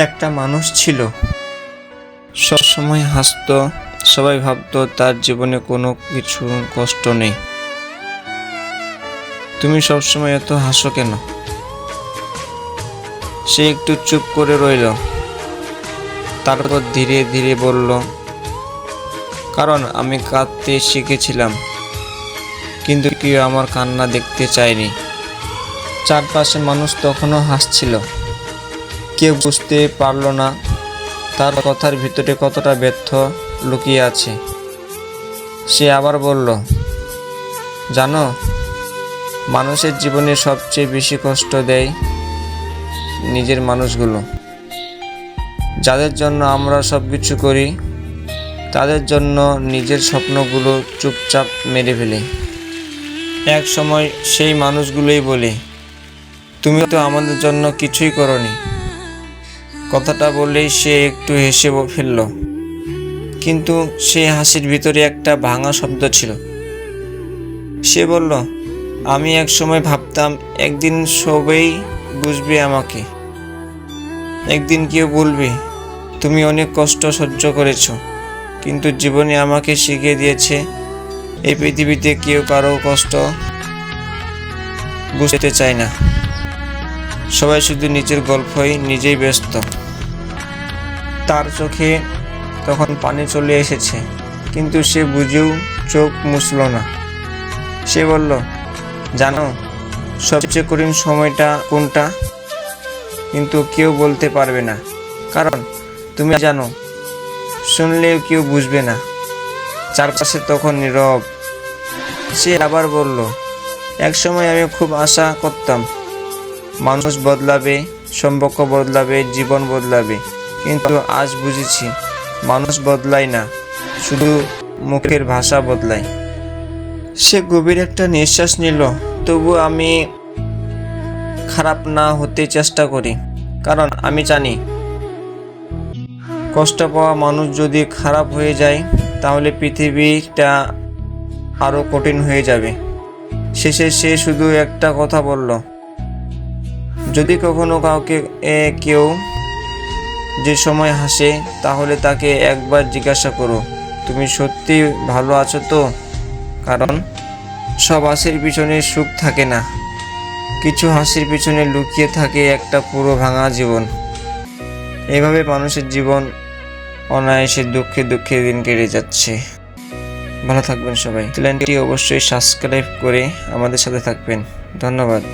একটা মানুষ ছিল, সবসময় হাসতো। সবাই ভাবতো তার জীবনে কোনো কিছু কষ্ট নেই। তুমি সবসময় এত হাসো কেন? সে একটু চুপ করে রইল, তারপর ধীরে ধীরে বলল, কারণ আমি কাঁদতে শিখেছিলাম, কিন্তু কেউ আমার কান্না দেখতে চায়নি। চারপাশে মানুষ তখনও হাসছিল, কেউ বুঝতে পারল না তার কথার ভিতরে কতটা ব্যর্থ লুকিয়ে আছে। সে আবার বলল, জানো, মানুষের জীবনে সবচেয়ে বেশি কষ্ট দেয় নিজের মানুষগুলো। যাদের জন্য আমরা সব কিছু করি, তাদের জন্য নিজের স্বপ্নগুলো চুপচাপ মেরে ফেলি। এক সময় সেই মানুষগুলোই বলে, তুমি তো আমাদের জন্য কিছুই করনি। কথাটা বললেই সে একটু হেসে ফেলল, কিন্তু সেই হাসির ভিতরে একটা ভাঙা শব্দ ছিল। সে বলল, আমি এক সময় ভাবতাম একদিন সবাই বুঝবে আমাকে, একদিন কেউ বলবে তুমি অনেক কষ্ট সহ্য করেছো, কিন্তু জীবনে আমাকে শিখিয়ে দিয়েছে এই পৃথিবীতে কেউ কারো কষ্ট বুঝতে চায় না। সবাই শুধু নিজের গল্পই নিজেই ব্যস্ত। তার চোখে তখন পানি চলে এসেছে, কিন্তু সে বুঝেও চোখ মুছল না। সে বলল, জানো সবচেয়ে কঠিন সময়টা কোনটা? কিন্তু কেউ বলতে পারবে না, কারণ তুমি জানো, শুনলেও কেউ বুঝবে না। চারপাশে তখন নীরব। সে আবার বলল, এক সময় আমি খুব আশা করতাম মানুষ বদলাবে, সম্পর্ক বদলাবে, জীবন বদলাবে, কিন্তু আজ বুঝেছি মানুষ বদলায় না, শুধু মুখের ভাষা বদলায়। সে গভীর একটা নিঃশ্বাস নিল। তবু আমি খারাপ না হতে চেষ্টা করি, কারণ আমি জানি কষ্ট পাওয়া মানুষ যদি খারাপ হয়ে যায়, তাহলে পৃথিবীটা আরো কঠিন হয়ে যাবে। শেষে সে শুধু একটা কথা বলল, যদি কখনো কাউকে কেউ যে সময় হাসে, তাহলে তাকে একবার জিজ্ঞাসা করো, তুমি সত্যি ভালো আছো তো? কারণ সব হাসির পিছনে সুখ থাকে না, কিছু হাসির পিছনে লুকিয়ে থাকে একটা পুরো ভাঙা জীবন। এভাবে মানুষের জীবন অনায়াসে দুঃখে দুঃখে দিন কেটে যাচ্ছে। ভালো থাকবেন সবাই। চ্যানেলটি অবশ্যই সাবস্ক্রাইব করে আমাদের সাথে থাকবেন। ধন্যবাদ।